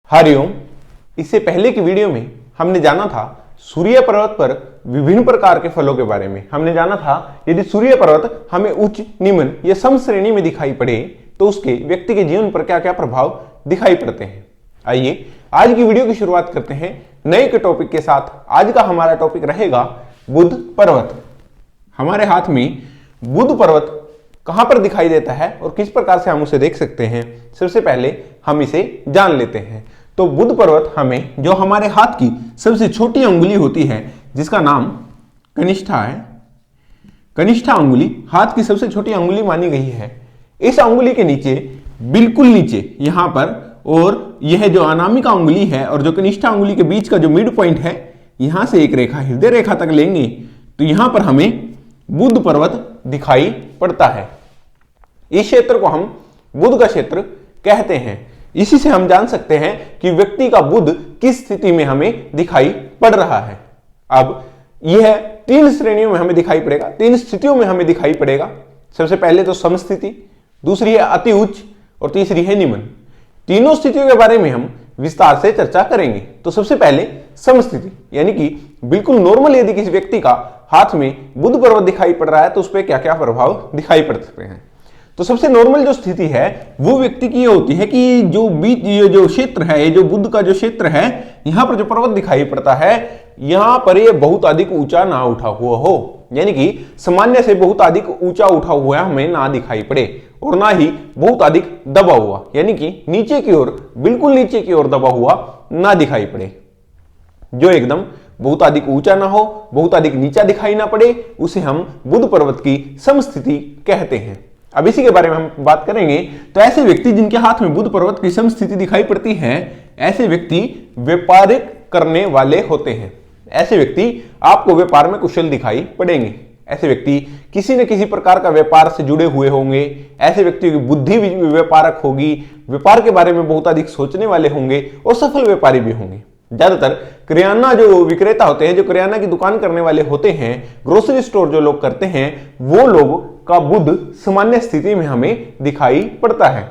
हरिओम। इससे पहले की वीडियो में हमने जाना था सूर्य पर्वत पर विभिन्न प्रकार के फलों के बारे में। हमने जाना था यदि सूर्य पर्वत हमें उच्च, निम्न या सम श्रेणी में दिखाई पड़े तो उसके व्यक्ति के जीवन पर क्या क्या प्रभाव दिखाई पड़ते हैं। आइए आज की वीडियो की शुरुआत करते हैं नए के टॉपिक के साथ। आज का हमारा टॉपिक रहेगा बुध पर्वत। हमारे हाथ में बुध पर्वत कहां पर दिखाई देता है और किस प्रकार से हम उसे देख सकते हैं, सबसे पहले हम इसे जान लेते हैं। तो बुध पर्वत हमें जो हमारे हाथ की सबसे छोटी अंगुली होती है, जिसका नाम कनिष्ठा है, कनिष्ठा अंगुली हाथ की सबसे छोटी अंगुली मानी गई है। इस अंगुली के नीचे, बिल्कुल नीचे यहां पर, और यह जो अनामिका अंगुली है और जो कनिष्ठा अंगुली के बीच का जो मिड पॉइंट है, यहां से एक रेखा हृदय रेखा तक लेंगे तो यहां पर हमें बुध पर्वत दिखाई पड़ता है। इस क्षेत्र को हम बुध का क्षेत्र कहते हैं। इसी से हम जान सकते हैं कि व्यक्ति का बुध किस स्थिति में हमें दिखाई पड़ रहा है। अब यह तीन श्रेणियों में हमें दिखाई पड़ेगा, तीन स्थितियों में हमें दिखाई पड़ेगा। सबसे पहले तो समस्थिति, दूसरी है अति उच्च और तीसरी है निम्न। तीनों स्थितियों के बारे में हम विस्तार से चर्चा करेंगे। तो सबसे पहले समस्थिति, यानी कि बिल्कुल नॉर्मल यदि किसी व्यक्ति का हाथ में बुध पर्वत दिखाई पड़ रहा है तो उस पर क्या क्या प्रभाव दिखाई पड़ सकते हैं। तो सबसे नॉर्मल जो स्थिति है वो व्यक्ति की ये होती है कि जो बीच ये जो क्षेत्र है, ये जो बुध का जो क्षेत्र है, यहां पर जो पर्वत दिखाई पड़ता है, यहां पर ये बहुत अधिक ऊंचा ना उठा हुआ हो, यानी कि सामान्य से बहुत अधिक ऊंचा उठा हुआ हमें ना दिखाई पड़े और ना ही बहुत अधिक दबा हुआ, यानी कि नीचे की ओर, बिल्कुल नीचे की ओर दबा हुआ ना दिखाई पड़े। जो एकदम बहुत अधिक ऊंचा ना हो, बहुत अधिक नीचा दिखाई ना पड़े, उसे हम बुध पर्वत की समस्थिति कहते हैं। अब इसी के बारे में हम बात करेंगे। तो ऐसे व्यक्ति जिनके हाथ में बुध पर्वत की समस्थिति दिखाई पड़ती है, ऐसे व्यक्ति व्यापारिक करने वाले होते हैं। ऐसे व्यक्ति आपको व्यापार में कुशल दिखाई पड़ेंगे। ऐसे व्यक्ति किसी न किसी प्रकार का व्यापार से जुड़े हुए होंगे। ऐसे व्यक्ति की बुद्धि भी व्यापारक होगी, व्यापार के बारे में बहुत अधिक सोचने वाले होंगे और सफल व्यापारी भी होंगे। ज्यादातर किराना जो विक्रेता होते हैं, जो किराना की दुकान करने वाले होते हैं, ग्रोसरी स्टोर जो लोग करते हैं, वो लोग का बुध सामान्य स्थिति में हमें दिखाई पड़ता है,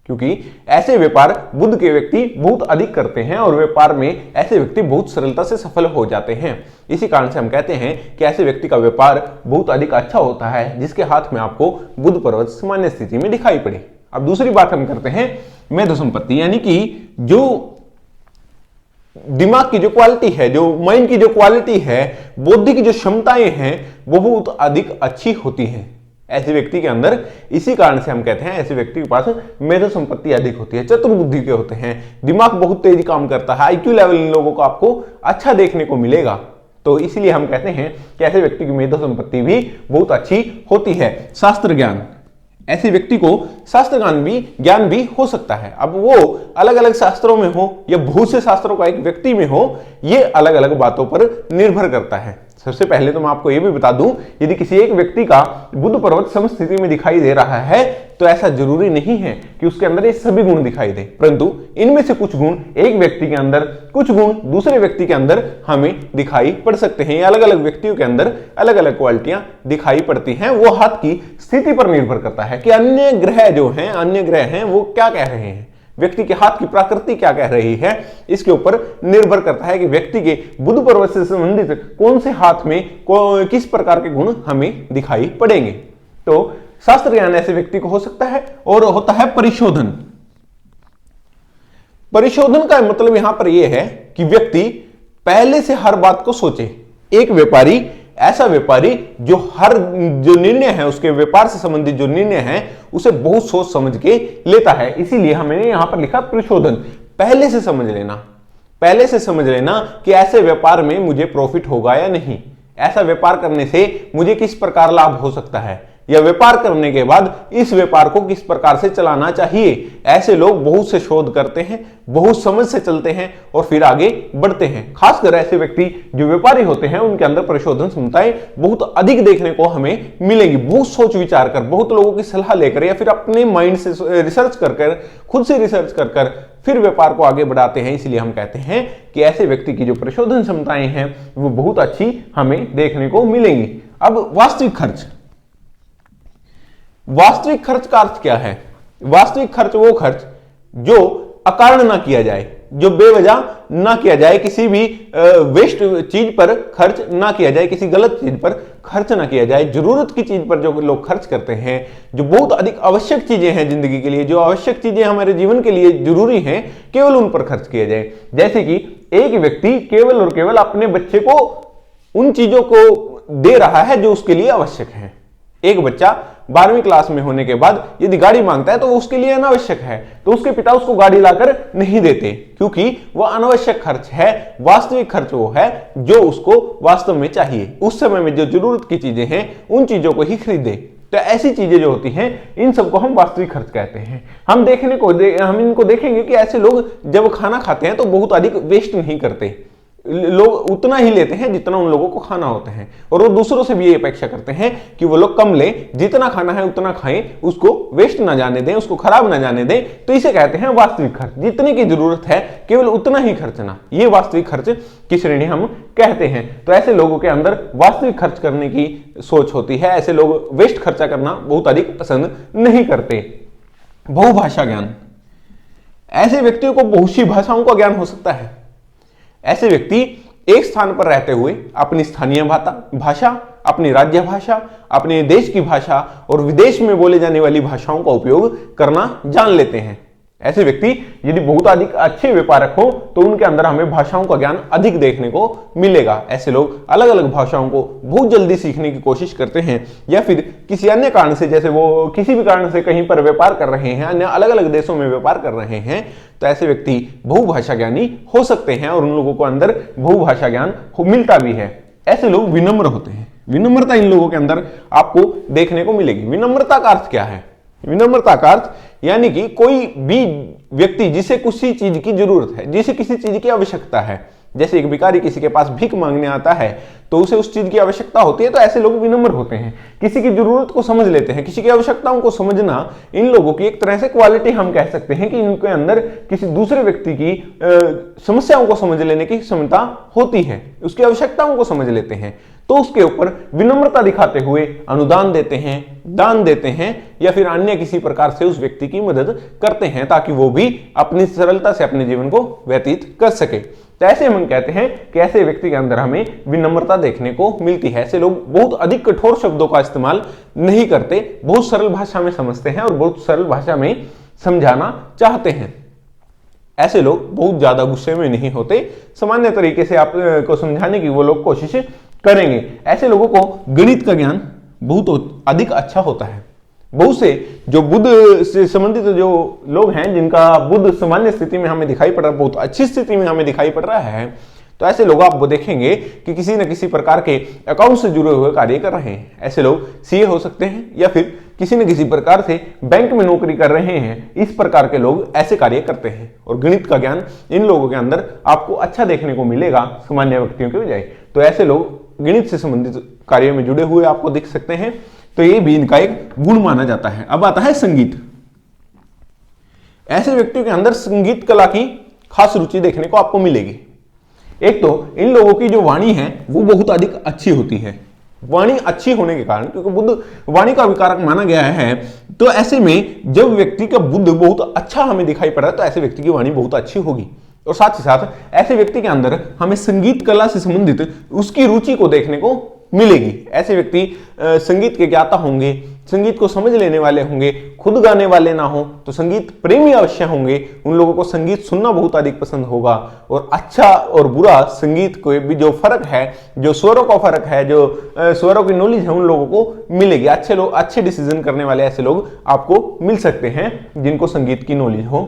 क्योंकि ऐसे व्यापार बुध के व्यक्ति बहुत अधिक करते हैं और व्यापार में ऐसे व्यक्ति बहुत सरलता से सफल हो जाते हैं। इसी कारण से हम कहते हैं कि ऐसे व्यक्ति का व्यापार बहुत अधिक अच्छा होता है जिसके हाथ में आपको बुध पर्वत सामान्य स्थिति में दिखाई पड़े। अब दूसरी बात हम करते हैं मेध संपत्ति, यानी कि जो दिमाग की जो क्वालिटी है, जो माइंड की जो क्वालिटी है, बौद्धिक जो क्षमताएं हैं, वो बहुत अधिक अच्छी होती हैं ऐसे व्यक्ति के अंदर। इसी कारण से हम कहते हैं ऐसे व्यक्ति के पास मेधा संपत्ति अधिक होती है, चतुर बुद्धि के होते हैं, दिमाग बहुत तेज काम करता है, आईक्यू लेवल इन लोगों को आपको अच्छा देखने को मिलेगा। तो इसलिए हम कहते हैं कि ऐसे व्यक्ति की मेधा संपत्ति भी बहुत अच्छी होती है। शास्त्र ज्ञान, ऐसे व्यक्ति को शास्त्र ज्ञान भी हो सकता है। अब वो अलग अलग शास्त्रों में हो या बहुत से शास्त्रों का एक व्यक्ति में हो, ये अलग अलग बातों पर निर्भर करता है। सबसे पहले तो मैं आपको ये भी बता दूं, यदि किसी एक व्यक्ति का बुध पर्वत समस्थिति में दिखाई दे रहा है तो ऐसा जरूरी नहीं है कि उसके अंदर ये सभी गुण दिखाई दे, परंतु इनमें से कुछ गुण एक व्यक्ति के अंदर, कुछ गुण दूसरे व्यक्ति के अंदर हमें दिखाई पड़ सकते हैं। अलग अलग व्यक्तियों के अंदर अलग अलग क्वालिटियां दिखाई पड़ती हैं। वो हाथ की स्थिति पर निर्भर करता है कि अन्य ग्रह हैं वो क्या कह रहे हैं, व्यक्ति के हाथ की प्रकृति क्या कह रही है, इसके ऊपर निर्भर करता है कि व्यक्ति के बुध पर्वत से संबंधित कौन से हाथ में किस प्रकार के गुण हमें दिखाई पड़ेंगे। तो शास्त्र ज्ञान ऐसे व्यक्ति को हो सकता है। और होता है परिशोधन। परिशोधन का मतलब यहां पर यह है कि व्यक्ति पहले से हर बात को सोचे। एक व्यापारी, ऐसा व्यापारी जो निर्णय है, उसके व्यापार से संबंधित जो निर्णय है, उसे बहुत सोच समझ के लेता है। इसीलिए हमने यहां पर लिखा परिशोधन, पहले से समझ लेना, पहले से समझ लेना कि ऐसे व्यापार में मुझे प्रॉफिट होगा या नहीं, ऐसा व्यापार करने से मुझे किस प्रकार लाभ हो सकता है, या व्यापार करने के बाद इस व्यापार को किस प्रकार से चलाना चाहिए। ऐसे लोग बहुत से शोध करते हैं, बहुत समझ से चलते हैं और फिर आगे बढ़ते हैं। खासकर ऐसे व्यक्ति जो व्यापारी होते हैं, उनके अंदर परिशोधन क्षमताएं बहुत अधिक देखने को हमें मिलेंगी। बहुत सोच विचार कर, बहुत लोगों की सलाह लेकर या फिर अपने माइंड से रिसर्च कर, खुद से रिसर्च कर फिर व्यापार को आगे बढ़ाते हैं। इसलिए हम कहते हैं कि ऐसे व्यक्ति की जो परिशोधन क्षमताएं हैं वो बहुत अच्छी हमें देखने को मिलेंगी। अब वास्तविक खर्च, वास्तविक खर्च का अर्थ क्या है? वास्तविक खर्च वो खर्च जो अकारण ना किया जाए, जो बेवजह ना किया जाए, किसी भी वेस्ट चीज पर खर्च ना किया जाए, किसी गलत चीज पर खर्च ना किया जाए। जरूरत की चीज पर जो लोग खर्च करते हैं, जो बहुत अधिक आवश्यक चीजें हैं जिंदगी के लिए, जो आवश्यक चीजें हमारे जीवन के लिए जरूरी हैं, केवल उन पर खर्च किया जाए। जैसे कि एक व्यक्ति केवल और केवल अपने बच्चे को उन चीजों को दे रहा है जो उसके लिए आवश्यक है। एक बच्चा 12वीं क्लास में होने के बाद यदि गाड़ी मांगता है तो वो उसके लिए अनावश्यक है, तो उसके पिता उसको गाड़ी लाकर नहीं देते, क्योंकि वो अनावश्यक खर्च है। वास्तविक खर्च वो है जो उसको वास्तव में चाहिए। उस समय में जो जरूरत की चीजें हैं उन चीजों को ही खरीदे। तो ऐसी चीजें जो होती हैं इन सबको हम वास्तविक खर्च कहते हैं। हम इनको देखेंगे कि ऐसे लोग जब खाना खाते हैं तो बहुत अधिक वेस्ट नहीं करते। लोग उतना ही लेते हैं जितना उन लोगों को खाना होता है, और वो दूसरों से भी ये अपेक्षा करते हैं कि वो लोग कम लें, जितना खाना है उतना खाएं, उसको वेस्ट ना जाने दें, उसको खराब ना जाने दें। तो इसे कहते हैं वास्तविक खर्च। जितने की जरूरत है केवल उतना ही खर्चना, ये वास्तविक खर्च की श्रेणी हम कहते हैं। तो ऐसे लोगों के अंदर वास्तविक खर्च करने की सोच होती है। ऐसे लोग वेस्ट खर्चा करना बहुत अधिक पसंद नहीं करते। बहुभाषा ज्ञान, ऐसे व्यक्तियों को बहुत सी भाषाओं का ज्ञान हो सकता है। ऐसे व्यक्ति एक स्थान पर रहते हुए अपनी स्थानीय भाषा, अपनी राज्य भाषा, अपने देश की भाषा और विदेश में बोले जाने वाली भाषाओं का उपयोग करना जान लेते हैं। ऐसे व्यक्ति यदि बहुत अधिक अच्छे व्यापारक हो तो उनके अंदर हमें भाषाओं का ज्ञान अधिक देखने को मिलेगा। ऐसे लोग अलग अलग भाषाओं को बहुत जल्दी सीखने की कोशिश करते हैं, या फिर किसी अन्य कारण से, जैसे वो किसी भी कारण से कहीं पर व्यापार कर रहे हैं, अन्य अलग अलग देशों में व्यापार कर रहे हैं, तो ऐसे व्यक्ति बहुभाषा ज्ञानी हो सकते हैं और उन लोगों को अंदर बहुभाषा ज्ञान मिलता भी है। ऐसे लोग विनम्र होते हैं। विनम्रता इन लोगों के अंदर आपको देखने को मिलेगी। विनम्रता का अर्थ क्या है? विनम्रता का अर्थ यानी कि कोई भी व्यक्ति जिसे किसी चीज की जरूरत है, जिसे किसी चीज की आवश्यकता है, जैसे एक भिखारी किसी के पास भीख मांगने आता है तो उसे उस चीज की आवश्यकता होती है, तो ऐसे लोग विनम्र होते हैं, किसी की जरूरत को समझ लेते हैं। किसी की आवश्यकताओं को समझना इन लोगों की एक तरह से क्वालिटी हम कह सकते हैं कि इनके अंदर किसी दूसरे व्यक्ति की समस्याओं को समझ लेने की क्षमता होती है, उसकी आवश्यकताओं को समझ लेते हैं। तो उसके ऊपर विनम्रता दिखाते हुए अनुदान देते हैं, दान देते हैं, या फिर अन्य किसी प्रकार से उस व्यक्ति की मदद करते हैं ताकि वो भी अपनी सरलता से अपने जीवन को व्यतीत कर सके। तो ऐसे हम कहते हैं कि ऐसे व्यक्ति के अंदर हमें विनम्रता देखने को मिलती है। ऐसे लोग बहुत अधिक कठोर शब्दों का इस्तेमाल नहीं करते, बहुत सरल भाषा में समझते हैं और बहुत सरल भाषा में समझाना चाहते हैं। ऐसे लोग बहुत ज्यादा गुस्से में नहीं होते, सामान्य तरीके से आपको समझाने की वो लोग कोशिश करेंगे। ऐसे लोगों को गणित का ज्ञान बहुत अधिक अच्छा होता है। बहुत से जो बुद्ध से संबंधित जो लोग हैं जिनका बुद्ध सामान्य स्थिति में हमें दिखाई पड़ रहा है, बहुत अच्छी स्थिति में हमें दिखाई पड़ रहा है, तो ऐसे लोग आप वो देखेंगे कि किसी न किसी प्रकार के अकाउंट से जुड़े हुए कार्य कर रहे हैं। ऐसे लोग सीए हो सकते हैं या फिर किसी न किसी प्रकार से बैंक में नौकरी कर रहे हैं। इस प्रकार के लोग ऐसे कार्य करते हैं और गणित का ज्ञान इन लोगों के अंदर आपको अच्छा देखने को मिलेगा सामान्य व्यक्तियों के बजाय। तो ऐसे लोग गणित से संबंधित कार्यों में जुड़े हुए आपको दिख सकते हैं, तो ये भी इनका एक गुण माना जाता है। अब आता है संगीत। ऐसे व्यक्तियों के अंदर संगीत कला की खास रुचि देखने को आपको मिलेगी। एक तो इन लोगों की जो वाणी है वो बहुत अधिक अच्छी होती है। वाणी अच्छी होने के कारण, क्योंकि बुद्ध वाणी का विकारक माना गया है, तो ऐसे में जब व्यक्ति का बुद्ध बहुत अच्छा हमें दिखाई पड़ रहा है तो ऐसे व्यक्ति की वाणी बहुत अच्छी होगी। और साथ ही साथ ऐसे व्यक्ति के अंदर हमें संगीत कला से संबंधित उसकी रुचि को देखने को मिलेगी। ऐसे व्यक्ति संगीत के ज्ञाता होंगे, संगीत को समझ लेने वाले होंगे, खुद गाने वाले ना हो तो संगीत प्रेमी अवश्य होंगे। उन लोगों को संगीत सुनना बहुत अधिक पसंद होगा और अच्छा और बुरा संगीत को भी जो फर्क है, जो स्वरों का फर्क है, जो स्वरों की नॉलेज है, उन लोगों को मिलेगी। अच्छे लोग, अच्छे डिसीजन करने वाले ऐसे लोग आपको मिल सकते हैं जिनको संगीत की नॉलेज हो।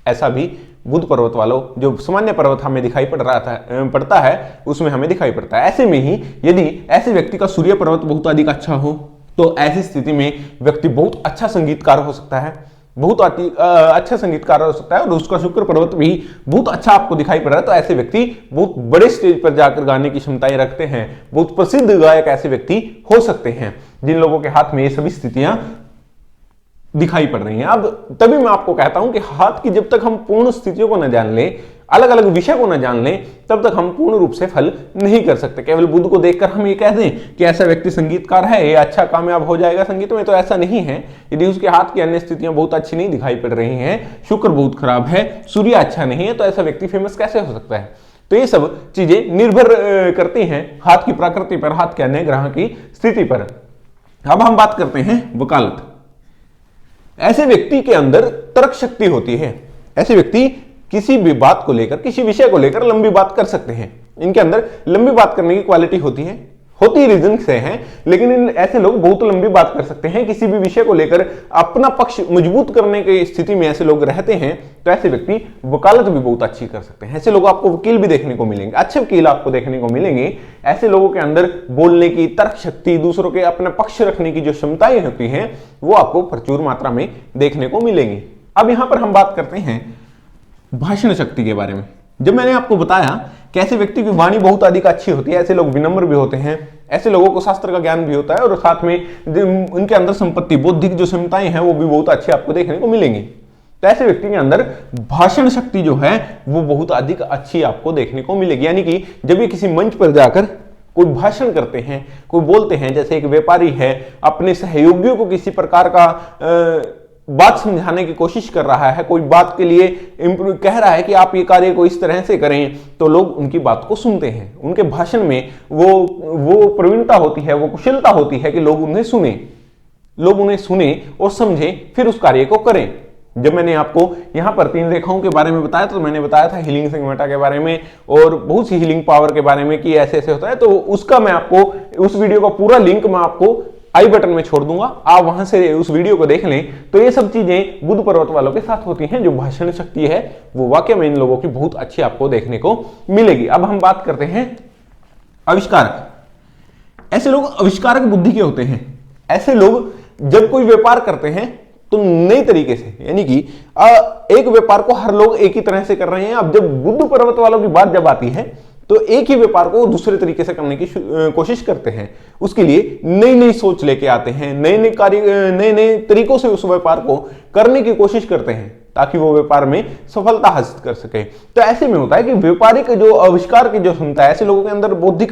ऐसा भी बुद्ध पर्वत वालों जो सामान्य पर्वत हमें दिखाई पड़ता है उसमें हमें दिखाई पड़ता है। ऐसे में ही यदि ऐसे व्यक्ति का सूर्य पर्वत बहुत अधिक अच्छा हो तो ऐसी स्थिति में व्यक्ति बहुत अच्छा संगीतकार हो सकता है, बहुत अच्छा संगीतकार हो सकता है। और उसका शुक्र पर्वत भी बहुत अच्छा आपको दिखाई पड़ रहा है तो ऐसे व्यक्ति बहुत बड़े स्टेज पर जाकर गाने की क्षमताएं रखते हैं, बहुत प्रसिद्ध गायक ऐसे व्यक्ति हो सकते हैं जिन लोगों के हाथ में ये सभी स्थितियां दिखाई पड़ रही हैं। अब तभी मैं आपको कहता हूं कि हाथ की जब तक हम पूर्ण स्थितियों को न जान ले, अलग अलग विषय को न जान लें तब तक हम पूर्ण रूप से फल नहीं कर सकते। केवल बुध को देखकर हम ये कह दें कि ऐसा व्यक्ति संगीतकार है, ये अच्छा कामयाब हो जाएगा संगीत में, तो ऐसा नहीं है। यदि उसके हाथ की अन्य स्थितियां बहुत अच्छी नहीं दिखाई पड़ रही हैं, शुक्र बहुत खराब है, सूर्य अच्छा नहीं है, तो ऐसा व्यक्ति फेमस कैसे हो सकता है। तो ये सब चीजें निर्भर करती हैं हाथ की प्रकृति पर, हाथ के अन्य ग्रह की स्थिति पर। अब हम बात करते हैं वकालत। ऐसे व्यक्ति के अंदर तर्क शक्ति होती है। ऐसे व्यक्ति किसी भी बात को लेकर, किसी विषय को लेकर लंबी बात कर सकते हैं। इनके अंदर लंबी बात करने की क्वालिटी होती रीजन से है, लेकिन ऐसे लोग बहुत लंबी बात कर सकते हैं। किसी भी विषय को लेकर अपना पक्ष मजबूत करने की स्थिति में ऐसे लोग रहते हैं, तो ऐसे व्यक्ति वकालत भी बहुत अच्छी कर सकते हैं। ऐसे लोग आपको वकील भी देखने को मिलेंगे, अच्छे वकील आपको देखने को मिलेंगे। ऐसे लोगों के अंदर बोलने की तर्क शक्ति, दूसरों के अपने पक्ष रखने की जो क्षमताएं होती हैं, वो आपको प्रचुर मात्रा में देखने को मिलेंगी। अब यहां पर हम बात करते हैं भाषण शक्ति के बारे में। जब मैंने आपको बताया कि ऐसे व्यक्ति की वाणी बहुत अधिक अच्छी होती है, ऐसे लोग विनम्र भी होते हैं, ऐसे लोगों को शास्त्र का ज्ञान भी होता है, और साथ में उनके अंदर संपत्ति, बौद्धिक जो क्षमताएं हैं वो भी बहुत अच्छी आपको देखने को मिलेंगी। तो ऐसे व्यक्ति के अंदर भाषण शक्ति जो है वो बहुत अधिक अच्छी आपको देखने को मिलेगी। यानी कि जब ये किसी मंच पर जाकर कोई भाषण करते हैं, कोई बोलते हैं, जैसे एक व्यापारी है अपने सहयोगियों को किसी प्रकार का बात समझाने की कोशिश कर रहा है, कोई बात के लिए कह रहा है कि आप ये कार्य को इस तरह से करें, तो लोग उनकी बात को सुनते हैं। उनके भाषण में वो प्रवीणता होती है, वो कुशलता होती है कि लोग उन्हें सुने और समझें, फिर उस कार्य को करें। जब मैंने आपको यहाँ पर 3 रेखाओं के बारे में बताया, तो मैंने बताया था हीलिंग संगमटा के बारे में और बहुत सी हीलिंग पावर के बारे में कि ऐसे ऐसे होता है। तो उसका मैं आपको, उस वीडियो का पूरा लिंक मैं आपको आई बटन में छोड़ दूंगा, आप वहां से उस वीडियो को देख लें। तो ये सब चीजें बुध पर्वत वालों के साथ होती हैं। जो भाषण शक्ति है वो वाकई में इन लोगों की बहुत अच्छी आपको देखने को मिलेगी। अब हम बात करते हैं आविष्कारक। ऐसे लोग आविष्कारक बुद्धि के होते हैं। ऐसे लोग जब कोई व्यापार करते हैं तो नई तरीके से, यानी कि एक व्यापार को हर लोग एक ही तरह से कर रहे हैं। अब जब बुध पर्वत वालों की बात जब आती है तो एक ही व्यापार को दूसरे तरीके से करने की कोशिश करते हैं। उसके लिए नई नई सोच लेके आते हैं, नए नए तरीकों से उस व्यापार को करने की कोशिश करते हैं ताकि वो व्यापार में सफलता हासिल कर सके। तो ऐसे में होता है कि व्यापारिक जो आविष्कार की जो क्षमता है, ऐसे लोगों के अंदर बौद्धिक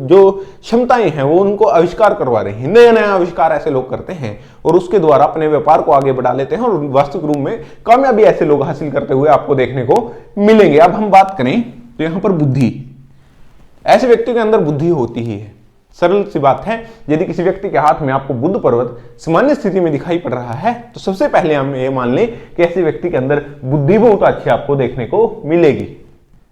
जो क्षमताएं हैं वो उनको आविष्कार करवा रही हैं। नया नया आविष्कार ऐसे लोग करते हैं और उसके द्वारा अपने व्यापार को आगे बढ़ा लेते हैं और वास्तविक रूप में कामयाबी ऐसे लोग हासिल करते हुए आपको देखने को मिलेंगे। अब हम बात करें तो यहां पर बुद्धि, ऐसे व्यक्ति के अंदर बुद्धि होती ही है। सरल सी बात है, यदि किसी व्यक्ति के हाथ में आपको बुध पर्वत सामान्य स्थिति में दिखाई पड़ रहा है तो सबसे पहले हम ये मान लें कि ऐसे व्यक्ति के अंदर बुद्धि बहुत अच्छी आपको देखने को मिलेगी।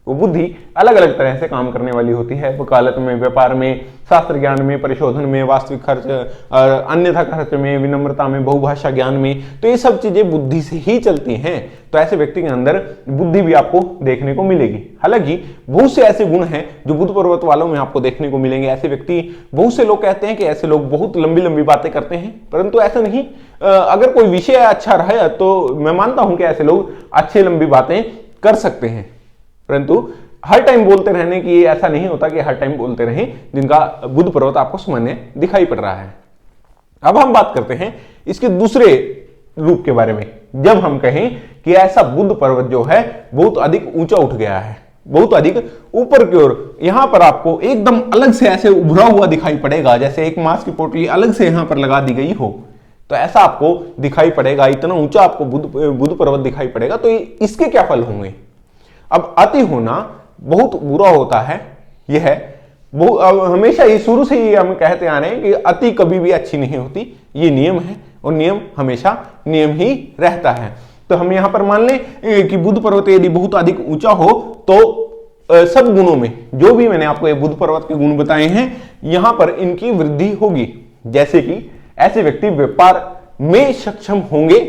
वो बुद्धि अलग अलग तरह से काम करने वाली होती है, वकालत में, व्यापार में, शास्त्र ज्ञान में, परिशोधन में, वास्तविक खर्च और अन्यथा खर्च में, विनम्रता में, बहुभाषा ज्ञान में। तो ये सब चीजें बुद्धि से ही चलती हैं। तो ऐसे व्यक्ति के अंदर बुद्धि भी आपको देखने को मिलेगी। हालांकि बहुत से ऐसे गुण हैं जो बुध पर्वत वालों में आपको देखने को मिलेंगे। ऐसे व्यक्ति, बहुत से लोग कहते हैं कि ऐसे लोग बहुत लंबी लंबी बातें करते हैं, परंतु ऐसा नहीं। अगर कोई विषय अच्छा रहे तो मैं मानता हूं कि ऐसे लोग अच्छी लंबी बातें कर सकते हैं, परंतु हर टाइम बोलते रहने की ऐसा नहीं होता कि हर टाइम बोलते रहें, जिनका बुध पर्वत आपको सामान्य दिखाई पड़ रहा है। अब हम बात करते हैं इसके दूसरे रूप के बारे में। जब हम कहें कि ऐसा बुध पर्वत जो है बहुत अधिक ऊंचा उठ गया है, बहुत अधिक ऊपर की ओर, यहां पर आपको एकदम अलग से ऐसे उभरा हुआ दिखाई पड़ेगा, जैसे एक मांस की पोटली अलग से यहां पर लगा दी गई हो, तो ऐसा आपको दिखाई पड़ेगा। इतना ऊंचा आपको बुध पर्वत दिखाई पड़ेगा। तो इसके क्या फल होंगे? अब अति होना बहुत बुरा होता है। यह हमेशा ही शुरू से ही हम कहते आ रहे हैं कि अति कभी भी अच्छी नहीं होती। ये नियम है और नियम हमेशा नियम ही रहता है। तो हम यहां पर मान लें कि बुध पर्वत यदि बहुत अधिक ऊंचा हो तो सब गुणों में, जो भी मैंने आपको ये बुध पर्वत के गुण बताए हैं, यहां पर इनकी वृद्धि होगी। जैसे कि ऐसे व्यक्ति व्यापार में सक्षम होंगे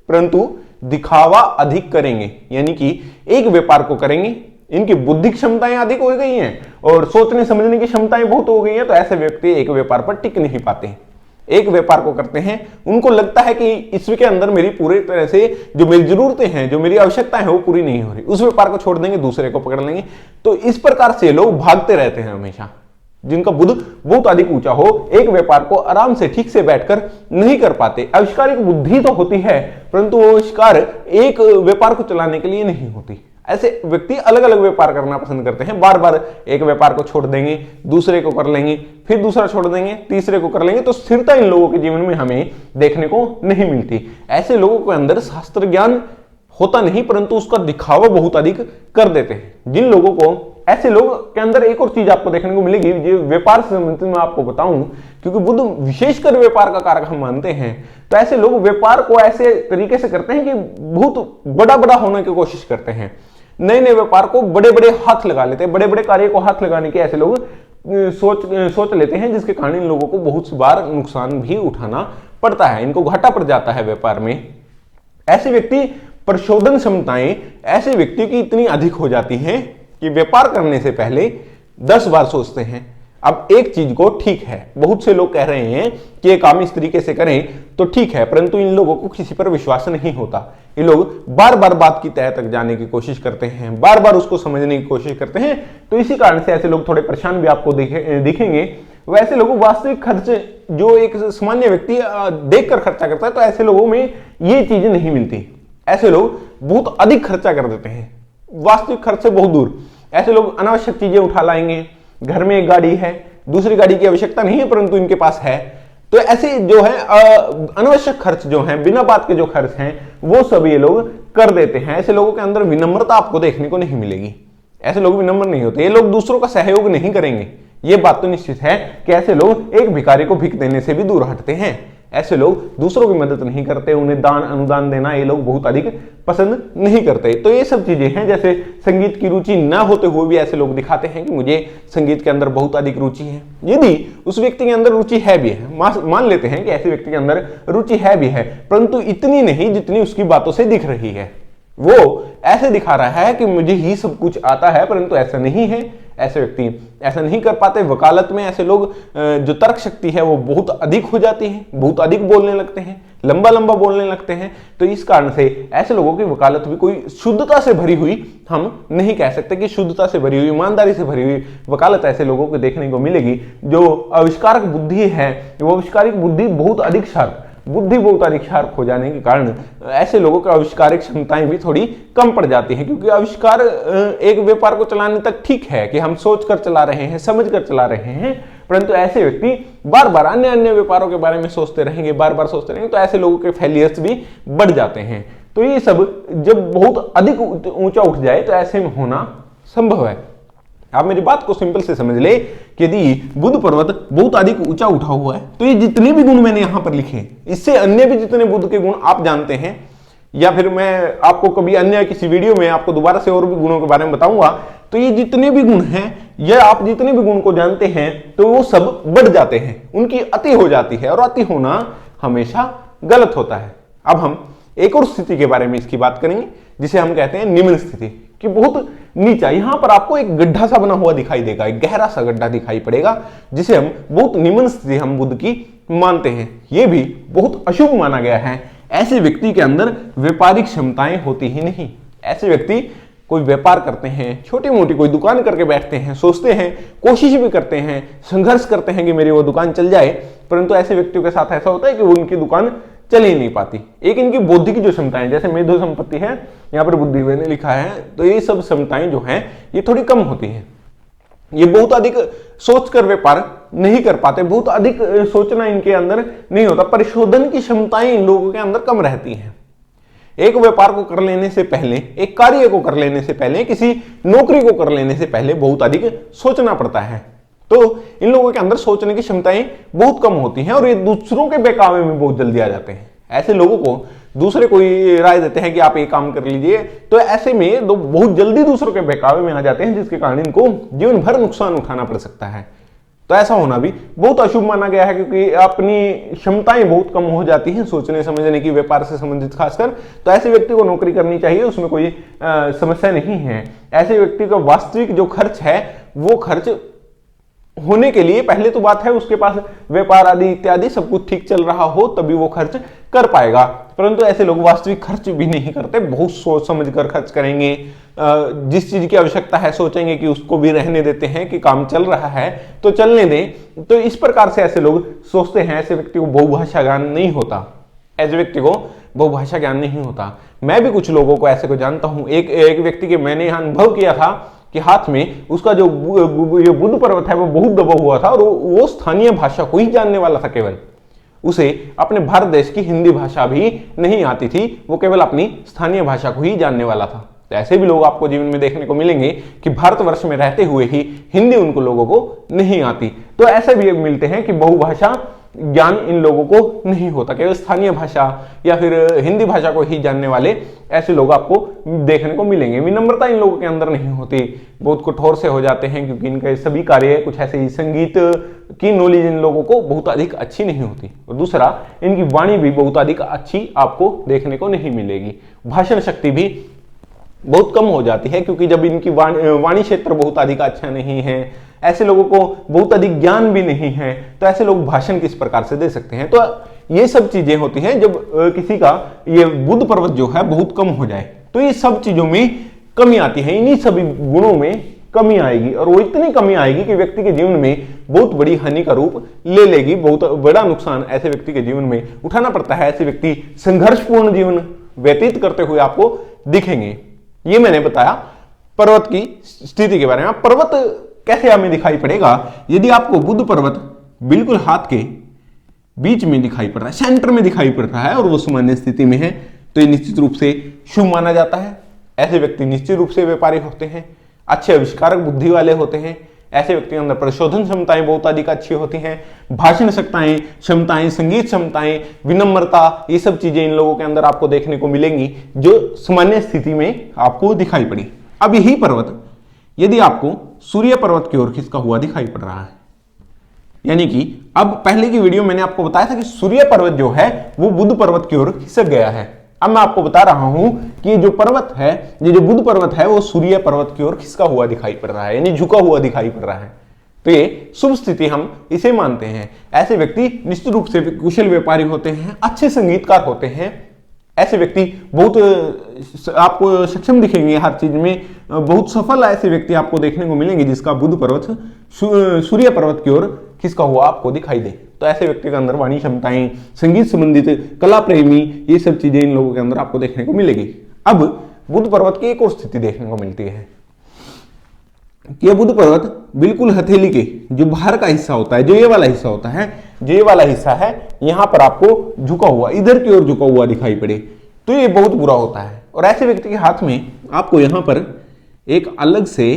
परंतु दिखावा अधिक करेंगे, यानी कि एक व्यापार को करेंगे, इनकी बुद्धि क्षमताएं अधिक हो गई हैं और सोचने समझने की क्षमताएं बहुत हो गई हैं। तो ऐसे व्यक्ति एक व्यापार पर टिक नहीं पाते। एक व्यापार को करते हैं, उनको लगता है कि इसके अंदर मेरी पूरी तरह से जो मेरी जरूरतें हैं, जो मेरी आवश्यकताएं हैं वो पूरी नहीं हो रही, उस व्यापार को छोड़ देंगे, दूसरे को पकड़ लेंगे। तो इस प्रकार से लोग भागते रहते हैं हमेशा। जिनका बुध बहुत अधिक ऊंचा हो, एक व्यापार को आराम से ठीक से बैठकर नहीं कर पाते। आविष्कारिक बुद्धि तो होती है परंतु वो आविष्कार एक व्यापार को चलाने के लिए नहीं होती। ऐसे व्यक्ति अलग अलग व्यापार करना पसंद करते हैं, बार बार एक व्यापार को छोड़ देंगे, दूसरे को कर लेंगे, फिर दूसरा छोड़ देंगे, तीसरे को कर लेंगे। तो स्थिरता इन लोगों के जीवन में हमें देखने को नहीं मिलती। ऐसे लोगों के अंदर शास्त्र ज्ञान होता नहीं, परंतु उसका दिखावा बहुत अधिक कर देते हैं। जिन लोगों को, ऐसे लोगों के अंदर एक और चीज आपको देखने को मिलेगी, जो व्यापार से संबंधित मैं आपको बताऊं, क्योंकि बुद्ध विशेषकर व्यापार का कारक हम मानते हैं। तो ऐसे लोग व्यापार को ऐसे तरीके से करते हैं कि बहुत बड़ा बड़ा होने की कोशिश करते हैं, नए नए व्यापार को बड़े बड़े हाथ लगा लेते हैं, बड़े बड़े कार्य को हाथ लगाने के ऐसे लोग सोच लेते हैं, जिसके कारण इन लोगों को बहुत बार नुकसान भी उठाना पड़ता है, इनको घाटा पड़ जाता है व्यापार में। ऐसे व्यक्ति प्रशोधन क्षमताएं ऐसे व्यक्ति की इतनी अधिक हो जाती हैं कि व्यापार करने से पहले 10 बार सोचते हैं। अब एक चीज को ठीक है, बहुत से लोग कह रहे हैं कि ये काम इस तरीके से करें तो ठीक है, परंतु इन लोगों को किसी पर विश्वास नहीं होता। ये लोग बार बार बात की तह तक जाने की कोशिश करते हैं, बार बार उसको समझने की कोशिश करते हैं। तो इसी कारण से ऐसे लोग थोड़े परेशान भी आपको दिखेंगे। वैसे लोगों वास्तविक खर्च जो एक सामान्य व्यक्ति देखकर खर्चा करता है, तो ऐसे लोगों में ये चीज नहीं मिलती। ऐसे लोग बहुत अधिक खर्चा कर देते हैं, वास्तविक खर्च से बहुत दूर। ऐसे लोग अनावश्यक चीजें उठा लाएंगे, घर में एक गाड़ी है, दूसरी गाड़ी की आवश्यकता नहीं है परंतु इनके पास है। तो ऐसे जो है अनावश्यक खर्च जो है, बिना बात के जो खर्च हैं, वो सब ये लोग कर देते हैं। ऐसे लोगों के अंदर विनम्रता आपको देखने को नहीं मिलेगी। ऐसे लोग विनम्र नहीं होते, ये लोग दूसरों का सहयोग नहीं करेंगे। ये बात तो निश्चित है कि ऐसे लोग एक भिखारी को भिख देने से भी दूर हटते हैं। ऐसे लोग दूसरों की मदद नहीं करते, उन्हें दान अनुदान देना ये लोग बहुत अधिक पसंद नहीं करते। तो ये सब चीजें हैं, जैसे संगीत की रुचि न होते हुए भी ऐसे लोग दिखाते हैं कि मुझे संगीत के अंदर बहुत अधिक रुचि है। यदि उस व्यक्ति के अंदर रुचि है भी है, मान लेते हैं कि ऐसे व्यक्ति के अंदर रुचि है भी है, परंतु इतनी नहीं जितनी उसकी बातों से दिख रही है। वो ऐसे दिखा रहा है कि मुझे ही सब कुछ आता है, परंतु ऐसा नहीं है। ऐसे व्यक्ति ऐसा नहीं कर पाते। वकालत में ऐसे लोग जो तर्क शक्ति है वो बहुत अधिक हो जाती है, बहुत अधिक बोलने लगते हैं, लंबा लंबा बोलने लगते हैं। तो इस कारण से ऐसे लोगों की वकालत भी कोई शुद्धता से भरी हुई हम नहीं कह सकते कि शुद्धता से भरी हुई, ईमानदारी से भरी हुई वकालत ऐसे लोगों को देखने को मिलेगी। जो आविष्कारक बुद्धि है, वो आविष्कारिक बुद्धि बहुत अधिक शार्प हो जाने के कारण ऐसे लोगों की आविष्कारिक क्षमताएं भी थोड़ी कम पड़ जाती हैं। क्योंकि आविष्कार एक व्यापार को चलाने तक ठीक है कि हम सोच कर चला रहे हैं, समझ कर चला रहे हैं, परंतु ऐसे व्यक्ति बार बार अन्य व्यापारों के बारे में सोचते रहेंगे, बार बार सोचते रहेंगे, तो ऐसे लोगों के फेलियर्स भी बढ़ जाते हैं। तो ये सब जब बहुत अधिक ऊंचा उठ जाए तो ऐसे में होना संभव है। आप मेरी बात को सिंपल से समझ ले कि यदि बुद्ध पर्वत बहुत अधिक ऊंचा उठा हुआ है, तो ये जितने भी गुण मैंने यहां पर लिखे, इससे अन्य भी जितने बुद्ध के गुण आप जानते हैं, या फिर मैं आपको कभी अन्य किसी वीडियो में आपको दोबारा से और भी गुणों के बारे में बताऊंगा, तो ये जितने भी गुण हैं, या आप जितने भी गुण को जानते हैं, तो वो सब बढ़ जाते हैं, उनकी अति हो जाती है, और अति होना हमेशा गलत होता है। अब हम एक और स्थिति के बारे में इसकी बात करेंगे, जिसे हम कहते हैं निम्न स्थिति, कि बहुत नीचा, यहां पर आपको एक गड्ढा सा बना हुआ दिखाई देगा, एक गहरा सा गड्ढा दिखाई पड़ेगा, जिसे हम बहुत निम्न स्थिति हम बुद्ध की मानते हैं। यह भी बहुत अशुभ माना गया है। ऐसे व्यक्ति के अंदर व्यापारिक क्षमताएं होती ही नहीं। ऐसे व्यक्ति कोई व्यापार करते हैं, छोटी मोटी कोई दुकान करके बैठते हैं, सोचते हैं, कोशिश भी करते हैं, संघर्ष करते हैं कि मेरी वो दुकान चल जाए, परंतु ऐसे व्यक्तियों के साथ ऐसा होता है कि वो उनकी दुकान चल ही नहीं पाती। एक इनकी बौद्धिक जो क्षमताएं, जैसे मेधो संपत्ति है, यहाँ पर बुद्धि ने लिखा है, तो ये सब क्षमताएं जो हैं ये थोड़ी कम होती हैं। ये बहुत अधिक सोचकर व्यापार नहीं कर पाते, बहुत अधिक सोचना इनके अंदर नहीं होता। परिशोधन की क्षमताएं इन लोगों के अंदर कम रहती हैं। एक व्यापार को कर लेने से पहले, एक कार्य को कर लेने से पहले, किसी नौकरी को कर लेने से पहले बहुत अधिक सोचना पड़ता है। तो इन लोगों के अंदर सोचने की क्षमताएं बहुत कम होती हैं, और ये दूसरों के बहकावे में बहुत जल्दी आ जाते हैं। ऐसे लोगों को दूसरे कोई राय देते हैं कि आप ये काम कर लीजिए, तो ऐसे में बहुत जल्दी दूसरों के बहकावे में आ जाते हैं, जिसके कारण इनको जीवन भर नुकसान उठाना पड़ सकता है। तो ऐसा होना भी बहुत अशुभ माना गया है, क्योंकि अपनी क्षमताएं बहुत कम हो जाती हैं सोचने समझने की, व्यापार से संबंधित खासकर। तो ऐसे व्यक्ति को नौकरी करनी चाहिए, उसमें कोई समस्या नहीं है। ऐसे व्यक्ति का वास्तविक जो खर्च है, वो खर्च होने के लिए पहले तो बात है उसके पास व्यापार आदि इत्यादि सब कुछ ठीक चल रहा हो, तभी वो खर्च कर पाएगा। परंतु ऐसे लोग वास्तविक खर्च भी नहीं करते, बहुत सोच समझ कर खर्च करेंगे। जिस चीज की आवश्यकता है सोचेंगे कि उसको भी रहने देते हैं, कि काम चल रहा है तो चलने दें। तो इस प्रकार से ऐसे लोग सोचते हैं। ऐसे व्यक्ति को बहुभाषा ज्ञान नहीं होता, ऐसे व्यक्ति को बहुभाषा ज्ञान नहीं होता। मैं भी कुछ लोगों को ऐसे को जानता हूं। एक व्यक्ति के मैंने यहाँ अनुभव किया था कि हाथ में उसका जो बुद्ध पर्वत है वो बहुत दबा हुआ था और वो स्थानीय भाषा को ही जानने वाला था। केवल उसे अपने भारत देश की हिंदी भाषा भी नहीं आती थी, वो केवल अपनी स्थानीय भाषा को ही जानने वाला था। तो ऐसे भी लोग आपको जीवन में देखने को मिलेंगे कि भारतवर्ष में रहते हुए ही हिंदी उनको लोगों को नहीं आती। तो ऐसे भी मिलते हैं कि बहुभाषा ज्ञान इन लोगों को नहीं होता, केवल स्थानीय भाषा या फिर हिंदी भाषा को ही जानने वाले ऐसे लोग आपको देखने को मिलेंगे। विनम्रता इन लोगों के अंदर नहीं होती, बहुत कठोर से हो जाते हैं क्योंकि इनके सभी कार्य कुछ ऐसे ही, संगीत की नॉलेज इन लोगों को बहुत अधिक अच्छी नहीं होती। और दूसरा, इनकी वाणी भी बहुत अधिक अच्छी आपको देखने को नहीं मिलेगी। भाषण शक्ति भी बहुत कम हो जाती है क्योंकि जब इनकी वाणी क्षेत्र बहुत अधिक अच्छा नहीं है, ऐसे लोगों को बहुत अधिक ज्ञान भी नहीं है, तो ऐसे लोग भाषण किस प्रकार से दे सकते हैं। तो ये सब चीजें होती हैं जब किसी का ये बुद्ध पर्वत जो है बहुत कम हो जाए, तो ये सब चीजों में कमी आती है, इन्हीं सभी गुणों में कमी आएगी और वो इतनी कमी आएगी कि व्यक्ति के जीवन में बहुत बड़ी हानि का रूप ले लेगी। बहुत बड़ा नुकसान ऐसे व्यक्ति के जीवन में उठाना पड़ता है। ऐसे व्यक्ति संघर्षपूर्ण जीवन व्यतीत करते हुए आपको दिखेंगे। ये मैंने बताया पर्वत की स्थिति के बारे में। पर्वत कैसे हमें दिखाई पड़ेगा? यदि आपको बुद्ध पर्वत बिल्कुल हाथ के बीच में दिखाई पड़ रहा है, सेंटर में दिखाई पड़ रहा है और वो सामान्य स्थिति में है, तो ये निश्चित रूप से शुभ माना जाता है। ऐसे व्यक्ति निश्चित रूप से व्यापारी होते हैं, अच्छे आविष्कारक बुद्धि वाले होते हैं। ऐसे व्यक्ति के अंदर प्रशोधन क्षमताएं बहुत अधिक अच्छी होती हैं, भाषण क्षमताएं, संगीत क्षमताएं, विनम्रता, ये सब चीजें इन लोगों के अंदर आपको देखने को मिलेंगी जो सामान्य स्थिति में आपको दिखाई पड़ी। अब यही पर्वत यदि आपको सूर्य पर्वत की ओर खिसका हुआ दिखाई पड़ रहा है, यानी कि अब पहले की वीडियो मैंने आपको बताया था कि सूर्य पर्वत जो है वो बुद्ध पर्वत की ओर खिसक गया है। अब मैं आपको बता रहा हूं कि ये जो पर्वत है, ये जो बुद्ध पर्वत है वो सूर्य पर्वत की ओर खिसका हुआ दिखाई पड़ रहा है, यानी झुका हुआ दिखाई पड़ रहा है। तो ये शुभ स्थिति हम इसे मानते हैं। ऐसे व्यक्ति निश्चित रूप से कुशल व्यापारी होते हैं, अच्छे संगीतकार होते हैं। ऐसे व्यक्ति बहुत आपको सक्षम दिखेंगे हर चीज में, बहुत सफल ऐसे व्यक्ति आपको देखने को मिलेंगे जिसका बुद्ध पर्वत सूर्य पर्वत की ओर खिसका हुआ आपको दिखाई दे। तो ऐसे व्यक्ति के अंदर वाणी क्षमताएं, संगीत संबंधित, कला प्रेमी, ये सब चीजें इन लोगों के अंदर आपको देखने को मिलेगी। अब बुद्ध पर्वत की एक और स्थिति देखने को मिलती है कि यह बुद्ध पर्वत बिल्कुल हथेली के जो बाहर का हिस्सा होता है, जो ये वाला हिस्सा होता है, जो ये वाला हिस्सा है, यहां पर आपको झुका हुआ, इधर की ओर झुका हुआ दिखाई पड़े, तो ये बहुत बुरा होता है। और ऐसे व्यक्ति के हाथ में आपको यहां पर एक अलग से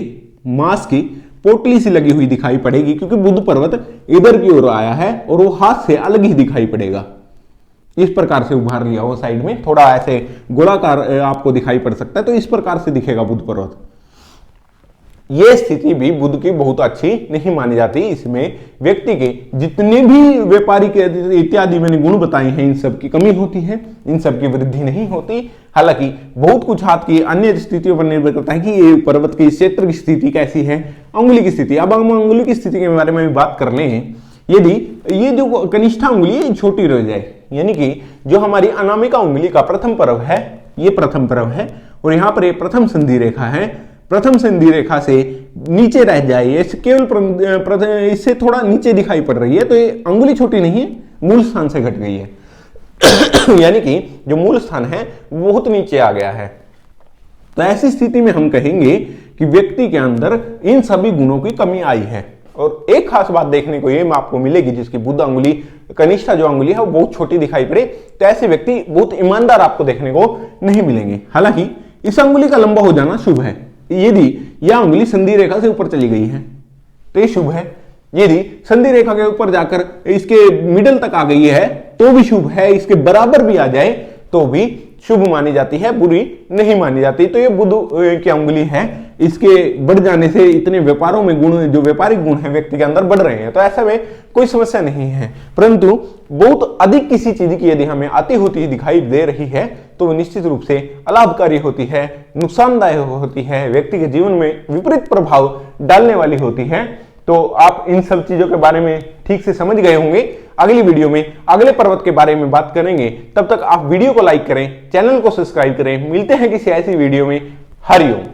मांस की पोटली सी लगी हुई दिखाई पड़ेगी क्योंकि बुद्ध पर्वत इधर की ओर आया है और वो हाथ से अलग ही दिखाई पड़ेगा। इस प्रकार से उभार लिया हो साइड में, थोड़ा ऐसे गोलाकार आपको दिखाई पड़ सकता है, तो इस प्रकार से दिखेगा बुद्ध पर्वत। यह स्थिति भी बुद्ध की बहुत अच्छी नहीं मानी जाती। इसमें व्यक्ति के जितने भी व्यापारी के इत्यादि मैंने गुण बताए हैं, इन सब की कमी होती है, इन सब की वृद्धि नहीं होती। हालांकि बहुत कुछ हाथ की अन्य स्थितियों पर निर्भर करता है कि ये पर्वत के क्षेत्र की स्थिति कैसी है, अंगुली की स्थिति। अब हम अंगुली की स्थिति के बारे में भी बात कर लें। यदि ये जो कनिष्ठा उंगली है छोटी रह जाए, यानी कि जो हमारी अनामिका उंगली का प्रथम पर्व है, ये प्रथम पर्व है और यहाँ पर ये प्रथम संधि रेखा है, प्रथम संधि रेखा से नीचे रह जाए, ये केवल इससे थोड़ा नीचे दिखाई पड़ रही है, तो ये अंगुली छोटी नहीं है, मूल स्थान से घट गई है। यानी कि जो मूल स्थान है वो बहुत नीचे आ गया है। तो ऐसी स्थिति में हम कहेंगे कि व्यक्ति के अंदर इन सभी गुणों की कमी आई है। और एक खास बात देखने को ये आपको मिलेगी, जिसकी बुद्ध अंगुली, कनिष्ठा जो अंगुली है वो बहुत छोटी दिखाई पड़े, तो ऐसे व्यक्ति बहुत ईमानदार आपको देखने को नहीं मिलेंगे। हालांकि इस अंगुली का लंबा हो जाना शुभ है। यदि यह अंगुली संधि रेखा से ऊपर चली गई है तो ये शुभ है। यदि संधि रेखा के ऊपर जाकर इसके मिडल तक आ गई है तो भी शुभ है, इसके बराबर भी आ जाए तो भी शुभ मानी जाती है, बुरी नहीं मानी जाती। तो ये बुद्ध की अंगुली है, इसके बढ़ जाने से इतने व्यापारों में गुण, जो व्यापारिक गुण है व्यक्ति के अंदर बढ़ रहे हैं, तो ऐसा में कोई समस्या नहीं है। परंतु बहुत अधिक किसी चीज की यदि हमें आती होती दिखाई दे रही है तो वो निश्चित रूप से अलाभकारी होती है, नुकसानदायक होती है, व्यक्ति के जीवन में विपरीत प्रभाव डालने वाली होती है। तो आप इन सब चीजों के बारे में ठीक से समझ गए होंगे। अगली वीडियो में अगले पर्वत के बारे में बात करेंगे। तब तक आप वीडियो को लाइक करें, चैनल को सब्सक्राइब करें। मिलते हैं किसी ऐसी वीडियो में। हरिओम।